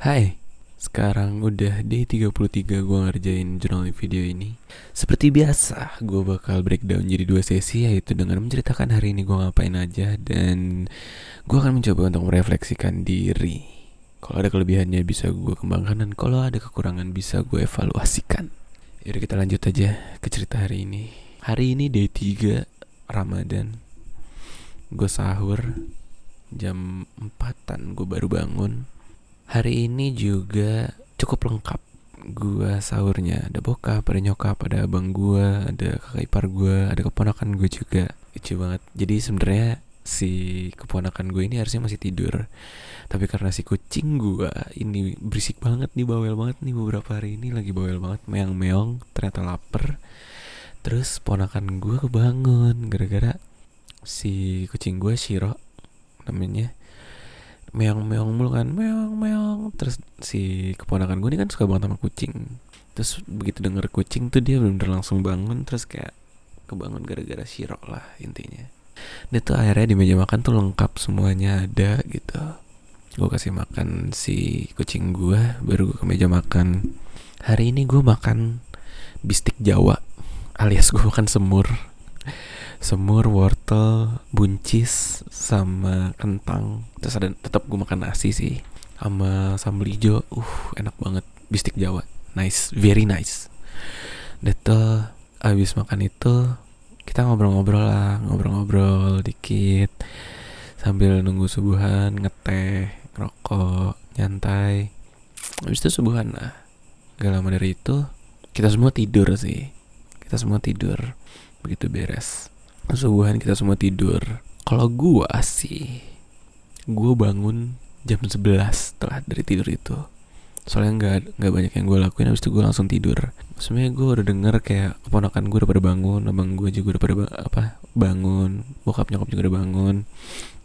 Hai, sekarang udah day 33 gue ngerjain journaling video ini. Seperti biasa, gue bakal breakdown jadi 2 sesi, yaitu dengan menceritakan hari ini gue ngapain aja. Dan gue akan mencoba untuk merefleksikan diri. Kalau ada kelebihannya bisa gue kembangkan, dan kalau ada kekurangan bisa gue evaluasikan. Yaudah kita lanjut aja ke cerita hari ini. Hari ini day 3 Ramadan. Gue sahur jam 4-an, gue baru bangun. Hari ini juga cukup lengkap. Gua sahurnya ada bokap, ada nyokap, ada abang gua, ada kakak ipar gua, ada keponakan gue juga. Lucu banget. Jadi sebenarnya si keponakan gue ini harusnya masih tidur. Tapi karena si kucing gua ini berisik banget nih, bawel banget nih beberapa hari ini, lagi bawel banget, meong-meong, ternyata lapar. Terus ponakan gue kebangun gara-gara si kucing gue Shiro namanya meong-meong mulu kan, meong-meong. Terus si keponakan gue ini kan suka banget sama kucing. Terus begitu denger kucing tuh dia bener-bener langsung bangun. Terus kayak kebangun gara-gara Shiro lah intinya. Dia tuh akhirnya di meja makan tuh lengkap semuanya ada gitu. Gue kasih makan si kucing gue, baru gue ke meja makan. Hari ini gue makan bistik Jawa, alias gue makan semur, wortel, buncis, sama kentang. Terus ada tetap gue makan nasi sih, sama sambal hijau. Enak banget bistik Jawa. Nice, very nice. Dan tuh abis makan itu kita ngobrol-ngobrol lah, ngobrol-ngobrol dikit sambil nunggu subuhan, ngeteh, ngerokok, nyantai. Abis itu subuhan lah. Gak lama dari itu kita semua tidur sih. Kita semua tidur. Begitu beres subuhan kita semua tidur. Kalau gue bangun jam 11 setelah dari tidur itu. Soalnya nggak banyak yang gue lakuin. Habis itu gue langsung tidur. Sebenarnya gue udah denger kayak keponakan gue udah pada bangun, abang gue juga udah pada bangun, bokap nyokap juga udah bangun.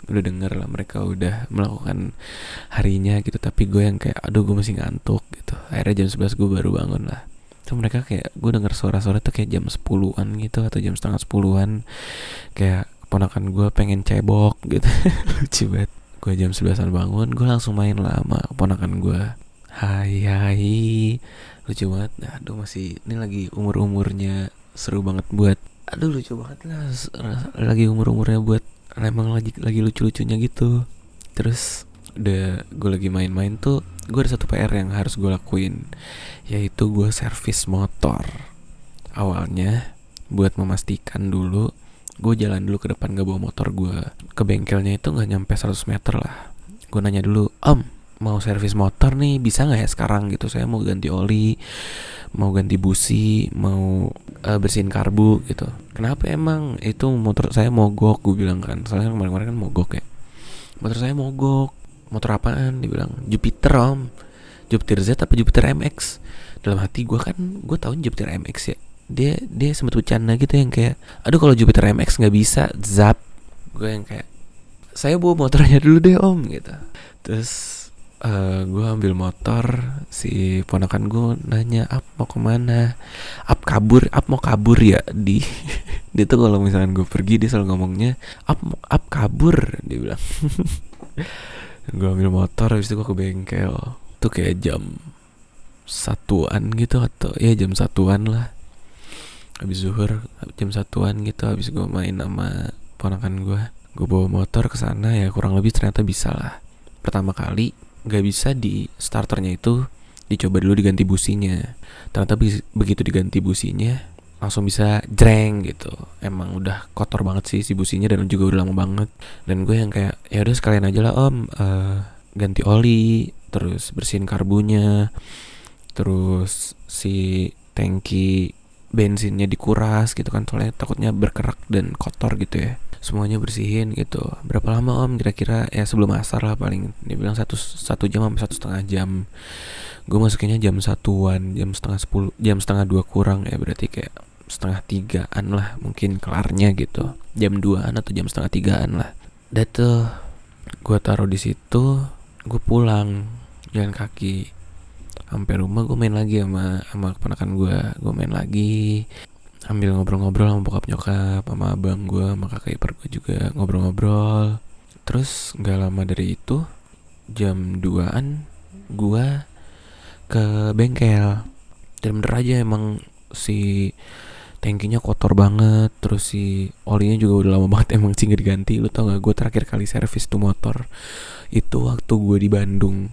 Udah denger lah mereka udah melakukan harinya gitu. Tapi gue yang kayak aduh gue masih ngantuk gitu. Akhirnya jam 11 gue baru bangun lah. Tuh mereka kayak gue denger suara-suara tuh kayak jam 10-an gitu atau jam setengah 10-an, kayak keponakan gue pengen cebok gitu. Lucu banget. Gue jam 11-an bangun, gue langsung main lah sama keponakan gue. Hai, lucu banget. Aduh masih ini lagi umur-umurnya seru banget buat, aduh lucu banget lah, lagi umur-umurnya buat emang lagi lucu-lucunya gitu. Terus udah gue lagi main-main tuh, gue ada satu PR yang harus gue lakuin, yaitu gue servis motor. Awalnya buat memastikan dulu, gue jalan dulu ke depan, gak bawa motor gue ke bengkelnya. Itu gak nyampe 100 meter lah. Gue nanya dulu, mau servis motor nih, bisa gak ya sekarang gitu, saya mau ganti oli, mau ganti busi, mau bersihin karbu gitu. Kenapa emang? Itu motor saya mogok, gue bilang kan. Soalnya kemarin-kemarin kan mogok ya. Motor saya mogok. Motor apaan? Dia bilang Jupiter om, Jupiter Z apa Jupiter MX. Dalam hati gue kan, gue tahunya Jupiter MX ya. Dia sempat bercanda gitu yang kayak, aduh kalau Jupiter MX nggak bisa, zap. Gue yang kayak, saya bawa motornya dulu deh om gitu. Terus gue ambil motor, si ponakan gue nanya, mau kemana? Mau kabur ya di. Dia tuh kalau misalkan gue pergi dia selalu ngomongnya up kabur, dia bilang. Gue ambil motor, habis itu gue ke bengkel. Tuh kayak jam 1-an gitu, atau ya jam 1-an lah. Habis zuhur jam 1-an gitu. Habis gue main sama ponakan gue bawa motor ke sana ya, kurang lebih ternyata bisa lah. Pertama kali nggak bisa di starternya itu, dicoba dulu diganti businya. Ternyata begitu diganti businya langsung bisa jreng gitu. Emang udah kotor banget sih si businya dan juga udah lama banget. Dan gue yang kayak ya udah sekalian aja lah om, ganti oli, terus bersihin karbunya, terus si tangki bensinnya dikuras gitu kan, soalnya takutnya berkerak dan kotor gitu ya. Semuanya bersihin gitu. Berapa lama om kira-kira? Ya sebelum asar lah paling. Dia bilang satu jam sampai 1,5 jam. Gue masukinnya jam 1-an, jam setengah 2 kurang ya, berarti kayak setengah 3-an lah mungkin kelarnya gitu. Jam 2-an atau jam setengah 3-an lah. Dan tuh gue taruh di situ, gue pulang jalan kaki sampai rumah. Gue main lagi sama keponakan gue main lagi sambil ngobrol-ngobrol sama bokap nyokap, sama abang gue, sama kakak ipar gue juga ngobrol-ngobrol. Terus gak lama dari itu jam 2-an gue ke bengkel. Dan bener aja emang si tangkinya kotor banget, terus si olinya juga udah lama banget emang sih gak diganti. Lu tau gak, gue terakhir kali servis tuh motor itu waktu gue di Bandung.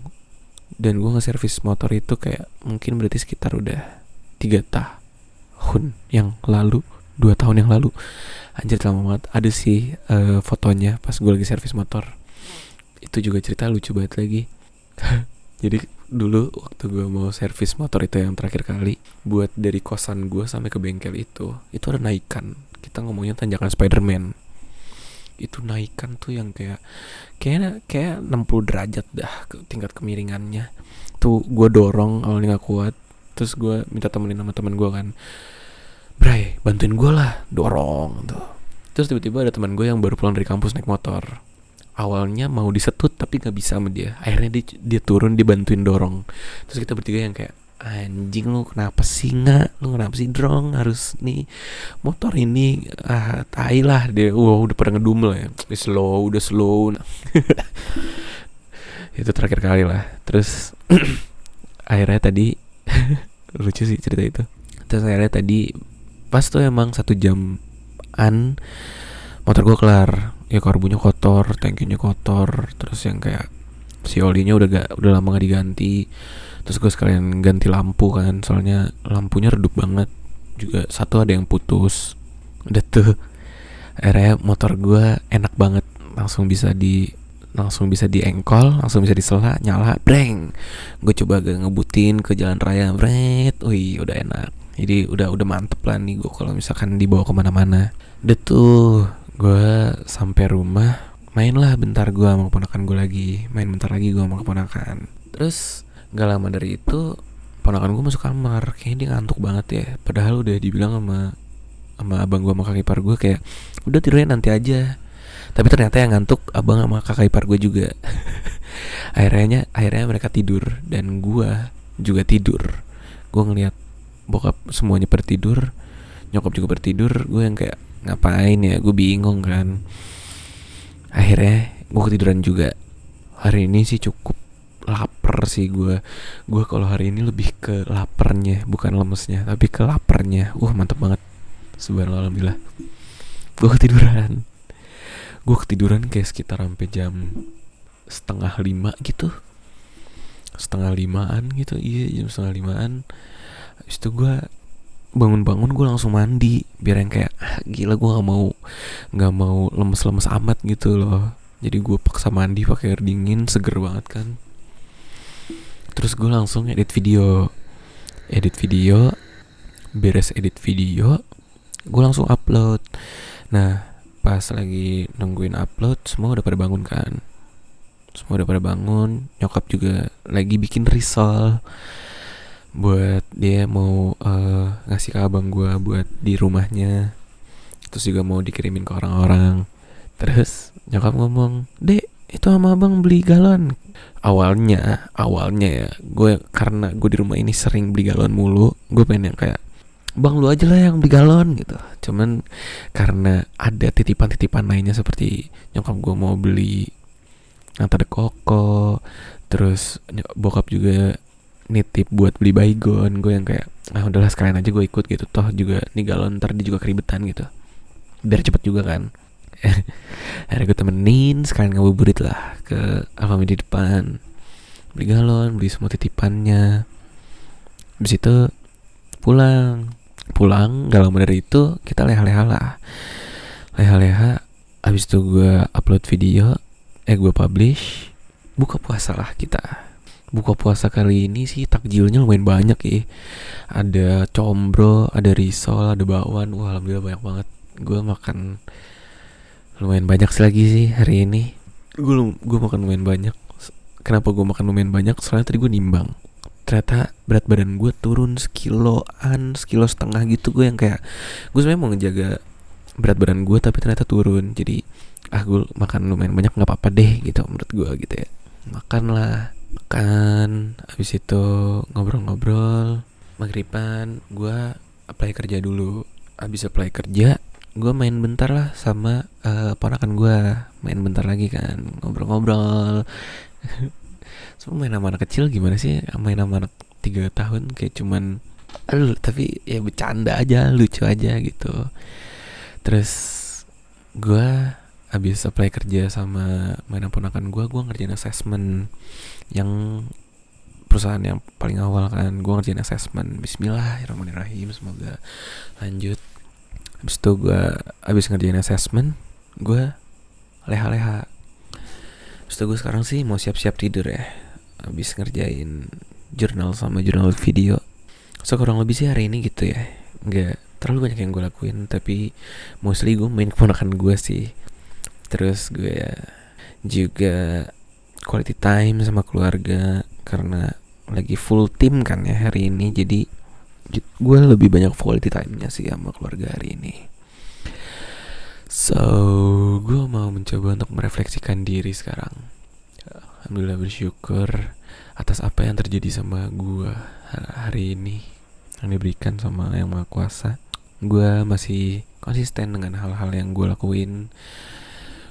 Dan gue nge-servis motor itu kayak mungkin berarti sekitar udah 3 tahun yang lalu, 2 tahun yang lalu. Anjir lama banget. Ada sih fotonya pas gue lagi servis motor. Itu juga cerita lucu banget lagi. Jadi dulu waktu gue mau servis motor itu yang terakhir kali, buat dari kosan gue sampai ke bengkel itu ada naikan. Kita ngomongnya tanjakan Spiderman. Itu naikan tuh yang kayak 60 derajat dah ke tingkat kemiringannya. Tuh gue dorong awalnya gak kuat. Terus gue minta temenin sama temen gue kan, Bray bantuin gue lah, dorong tuh. Terus tiba-tiba ada teman gue yang baru pulang dari kampus naik motor. Awalnya mau disetut tapi gak bisa sama dia. Akhirnya dia turun, dia bantuin dorong. Terus kita bertiga yang kayak, anjing lu kenapa sih nggak? Lu kenapa sih drong? Harus nih motor ini tai lah dia. Udah pada ngedumel ya. Udah slow. Itu terakhir kali lah. Terus akhirnya tadi lucu sih cerita itu. Terus akhirnya tadi pas tuh emang 1 jam-an motor gue kelar. Ya karbunya kotor, tangkinya kotor, terus yang kayak si olinya udah lama gak diganti. Terus gue sekalian ganti lampu kan, soalnya lampunya redup banget. Juga satu ada yang putus. Udah tuh akhirnya motor gue enak banget, langsung bisa diengkol, langsung bisa disela, nyala, breng. Gue coba agak ngebutin ke jalan raya, bret, wih udah enak. Jadi udah mantep lah nih gue kalau misalkan dibawa kemana-mana. Udah tuh gue sampai rumah, main lah bentar gue sama keponakan gue lagi, main bentar lagi gue sama keponakan. Terus gak lama dari itu ponakan gue masuk kamar, kayaknya dia ngantuk banget ya. Padahal udah dibilang sama abang gue sama kakak ipar gue kayak udah tidurnya nanti aja. Tapi ternyata yang ngantuk abang sama kakak ipar gue juga. akhirnya mereka tidur dan gue juga tidur. Gue ngeliat bokap semuanya bertidur, nyokap juga bertidur. Gue yang kayak ngapain ya, gue bingung kan. Akhirnya gue ketiduran juga. Hari ini sih cukup lapar sih gue kalau hari ini lebih ke laparnya, bukan lemesnya, tapi ke laparnya. Mantap banget, subhanallah, alhamdulillah. Gue ketiduran kayak sekitar sampai jam 4:30 gitu, 4:30 gitu. Iya, jam 4:30. Habis itu gue bangun gue langsung mandi biar yang kayak gila, gue nggak mau lemes amat gitu loh. Jadi gue paksa mandi pakai air dingin, seger banget kan. Terus gue langsung edit video, beres edit video gue langsung upload. Nah pas lagi nungguin upload, semua udah pada bangun kan. Nyokap juga lagi bikin risol buat dia mau ngasih ke abang gue buat di rumahnya. Terus juga mau dikirimin ke orang-orang. Terus nyokap ngomong, "Dek, itu sama abang beli galon." Awalnya ya, karena gue di rumah ini sering beli galon mulu, gue pengen yang kayak, "Bang, lu aja lah yang beli galon," gitu. Cuman karena ada titipan-titipan lainnya, seperti nyokap gue mau beli Nata de Coco, terus bokap juga nitip buat beli baygon. Gue yang kayak, udahlah sekalian aja gue ikut gitu. Toh juga nih galon ntar dia juga keribetan gitu, biar cepet juga kan. Akhirnya gue temenin, sekalian ngabuburit lah ke Alfamidi depan, beli galon, beli semua titipannya. Habis itu pulang gak lama dari itu kita leha-leha. Habis itu gue upload video, gue publish. Buka puasa lah kita. Buka puasa kali ini sih takjilnya lumayan banyak ya. Ada combro, ada risol, ada bakwan. Alhamdulillah banyak banget. Gue makan lumayan banyak lagi sih hari ini. Gue makan lumayan banyak. Kenapa gue makan lumayan banyak? Soalnya tadi gue nimbang. Ternyata berat badan gue turun sekilo setengah gitu. Gue yang kayak, gue sebenarnya mau ngejaga berat badan gue, tapi ternyata turun. Jadi gue makan lumayan banyak, nggak apa-apa deh gitu menurut gue gitu ya. Makan, habis itu ngobrol-ngobrol. Maghriban gue apply kerja dulu. Habis apply kerja, gue main bentar lah sama ponakan gue. Main bentar lagi kan, ngobrol-ngobrol. Semua main sama anak kecil gimana sih, main sama anak 3 tahun kayak cuman aduh, tapi ya bercanda aja, lucu aja gitu. Terus gue abis apply kerja sama mainan ponakan gue ngerjain assessment yang perusahaan yang paling awal kan. Gue ngerjain assessment, bismillahirrahmanirrahim, semoga lanjut. Habis itu gue abis ngerjain assessment, gue leha-leha. Habis itu gue sekarang sih mau siap-siap tidur ya, abis ngerjain jurnal sama jurnal video. So kurang lebih sih hari ini gitu ya, nggak terlalu banyak yang gue lakuin, tapi mostly gue main keponakan gue sih. Terus gue ya juga quality time sama keluarga, karena lagi full team kan ya hari ini. Jadi gue lebih banyak quality time-nya sih sama keluarga hari ini. So gue mau mencoba untuk merefleksikan diri sekarang. Alhamdulillah bersyukur atas apa yang terjadi sama gue hari ini, yang diberikan sama Yang Maha Kuasa. Gue masih konsisten dengan hal-hal yang gue lakuin.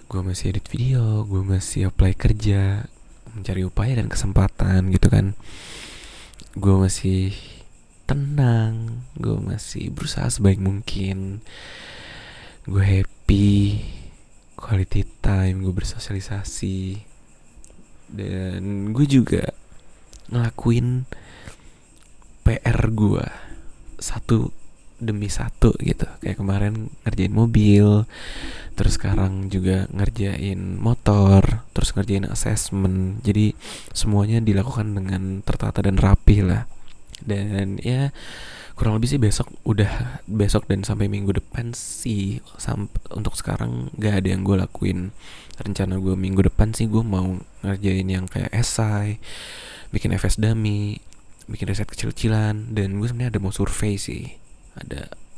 Gue masih edit video, gue masih apply kerja, mencari upaya dan kesempatan gitu kan. Gue masih tenang, gue masih berusaha sebaik mungkin. Gue happy, quality time, gue bersosialisasi. Dan gue juga ngelakuin PR gue satu demi satu gitu. Kayak kemarin ngerjain mobil, terus sekarang juga ngerjain motor, terus ngerjain assessment. Jadi semuanya dilakukan dengan tertata dan rapi lah. Dan ya kurang lebih sih besok dan sampai minggu depan sih, untuk sekarang gak ada yang gue lakuin. Rencana gue minggu depan sih gue mau ngerjain yang kayak esai, bikin FS dummy, bikin riset kecil-kecilan. Dan gue sebenarnya ada mau survei sih.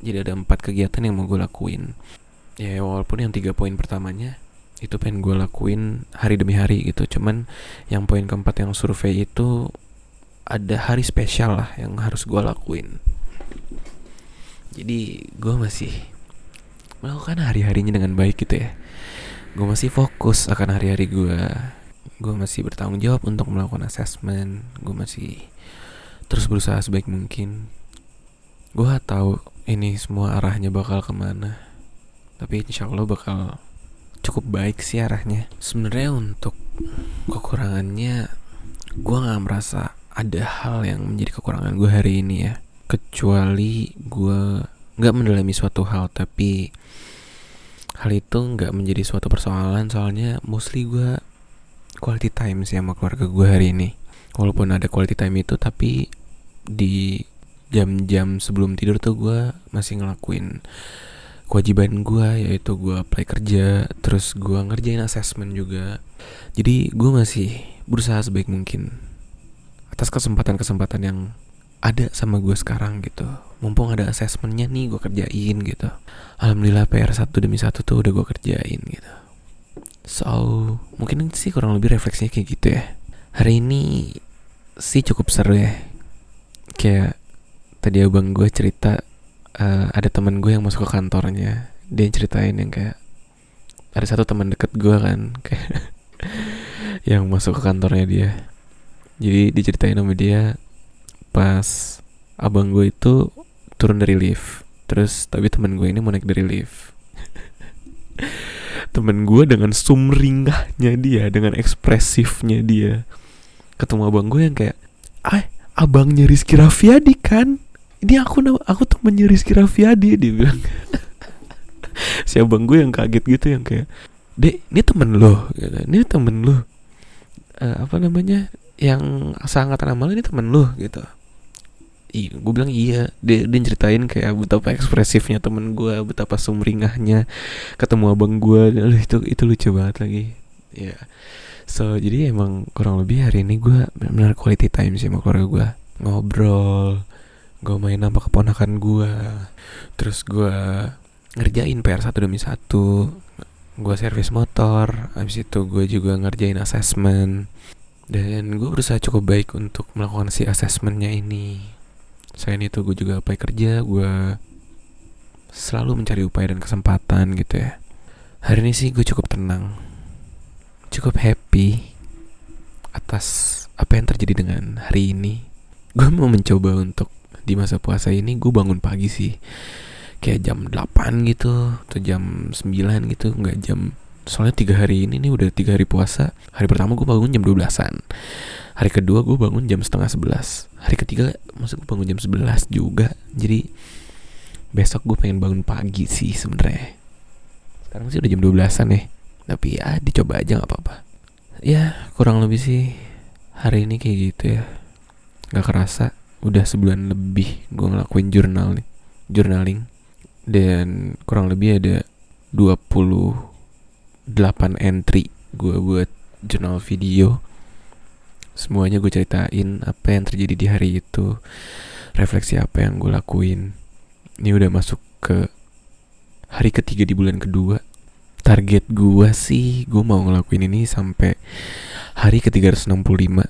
Jadi ada 4 kegiatan yang mau gue lakuin. Ya walaupun yang 3 poin pertamanya itu pengen gue lakuin hari demi hari gitu. Cuman yang poin keempat yang survei itu ada hari spesial lah yang harus gue lakuin. Jadi gue masih melakukan hari-harinya dengan baik gitu ya. Gue masih fokus akan hari-hari gue. Gue masih bertanggung jawab untuk melakukan assessment. Gue masih terus berusaha sebaik mungkin. Gue tahu ini semua arahnya bakal kemana, tapi insya Allah bakal cukup baik sih arahnya. Sebenarnya untuk kekurangannya, gue gak merasa ada hal yang menjadi kekurangan gue hari ini ya, kecuali gue gak mendalami suatu hal. Tapi hal itu gak menjadi suatu persoalan, soalnya mostly gue quality time sih sama keluarga gue hari ini. Walaupun ada quality time itu, tapi di jam-jam sebelum tidur tuh gue masih ngelakuin kewajiban gue, yaitu gue apply kerja, terus gue ngerjain assessment juga. Jadi gue masih berusaha sebaik mungkin atas kesempatan-kesempatan yang ada sama gue sekarang gitu. Mumpung ada assessmentnya nih, gue kerjain gitu. Alhamdulillah PR satu demi satu tuh udah gue kerjain gitu. So mungkin sih kurang lebih refleksinya kayak gitu ya. Hari ini sih cukup seru ya. Kayak tadi abang gue cerita, ada teman gue yang masuk ke kantornya. Dia ceritain yang kayak ada satu teman deket gue kan kayak yang masuk ke kantornya dia. Jadi diceritain sama dia pas abang gue itu turun dari lift. Terus tapi teman gue ini mau naik dari lift. Temen gue dengan sumringahnya dia, dengan ekspresifnya dia, ketemu abang gue yang kayak, abangnya Rizky Raffiadi kan? Ini aku temennya Rizky Raffiadi, dia bilang. Si abang gue yang kaget gitu, yang kayak, Dek, ini temen lo gitu. Ini temen lo, yang seangkatan sama lo, ini temen lo gitu. Gue bilang iya. Dia ceritain kayak betapa ekspresifnya temen gue, betapa sumringahnya ketemu abang gue. Itu lucu banget lagi. Ya. So jadi emang kurang lebih hari ini gue benar-benar quality time sih sama keluarga gue. Ngobrol, gue main sama keponakan gue, terus gue ngerjain PR satu demi satu. Gue servis motor, habis itu gue juga ngerjain assessment. Dan gue berusaha cukup baik untuk melakukan si assessmentnya ini. Selain itu gue juga apply kerja, gue selalu mencari upaya dan kesempatan gitu ya. Hari ini sih gue cukup tenang, cukup happy. atas apa yang terjadi dengan hari ini. Gue mau mencoba untuk di masa puasa ini gue bangun pagi sih, kayak jam 8 gitu atau jam 9 gitu, nggak jam. Soalnya 3 hari ini nih udah 3 hari puasa. Hari pertama gue bangun jam 12-an. Hari kedua gue bangun jam setengah 11. Hari ketiga maksud gue bangun jam 11 juga. Jadi besok gue pengen bangun pagi sih sebenarnya. Sekarang sih udah jam 12-an ya. Tapi ya dicoba aja gak apa-apa. Ya kurang lebih sih hari ini kayak gitu ya. Gak kerasa udah sebulan lebih gue ngelakuin journaling. Dan kurang lebih ada 28 entry gue buat jurnal video. Semuanya gue ceritain apa yang terjadi di hari itu, refleksi apa yang gue lakuin. Ini udah masuk ke hari ketiga di bulan kedua. Target gue sih gue mau ngelakuin ini sampai hari ke-365.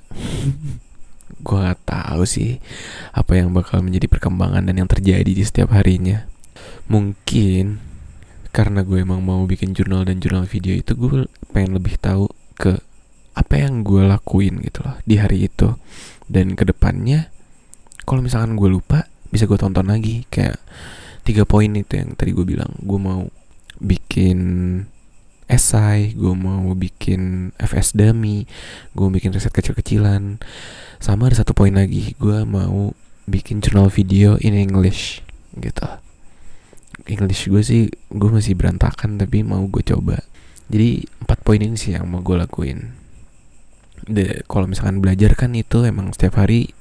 Gue gak tahu sih apa yang bakal menjadi perkembangan dan yang terjadi di setiap harinya. Mungkin karena gue emang mau bikin jurnal dan jurnal video itu, gue pengen lebih tahu ke apa yang gue lakuin gitu loh di hari itu. Dan kedepannya kalau misalkan gue lupa, bisa gue tonton lagi. Kayak 3 poin itu yang tadi gue bilang. Gue mau bikin esai, gue mau bikin FS dummy, gue mau bikin riset kecil-kecilan. Sama ada 1 poin lagi, gue mau bikin jurnal video in English gitu. English gue sih gue masih berantakan, tapi mau gue coba. Jadi 4 poin ini sih yang mau gue lakuin. Kalau misalkan belajar kan itu emang setiap hari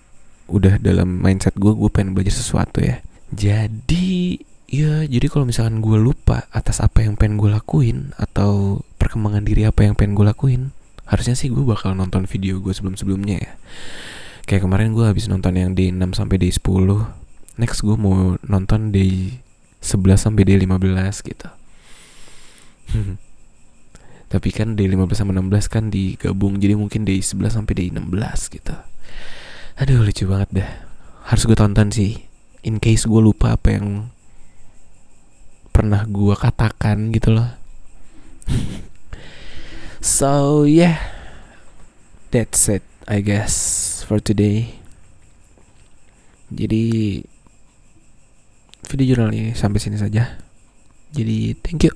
udah dalam mindset gue pengen belajar sesuatu ya. Jadi kalau misalkan gue lupa atas apa yang pengen gue lakuin atau perkembangan diri apa yang pengen gue lakuin, harusnya sih gue bakal nonton video gue sebelum-sebelumnya ya. Kayak kemarin gue habis nonton yang day 6 sampai day 10. Next gue mau nonton day 11 sampai day 15 gitu. Tapi kan day 15 sama 16 kan digabung, jadi mungkin day 11 sampai day 16 gitu. Aduh lucu banget dah. Harus gue tonton sih, in case gue lupa apa yang pernah gue katakan gitu loh. So yeah, that's it I guess for today. Jadi video jurnal ini sampai sini saja. Jadi thank you.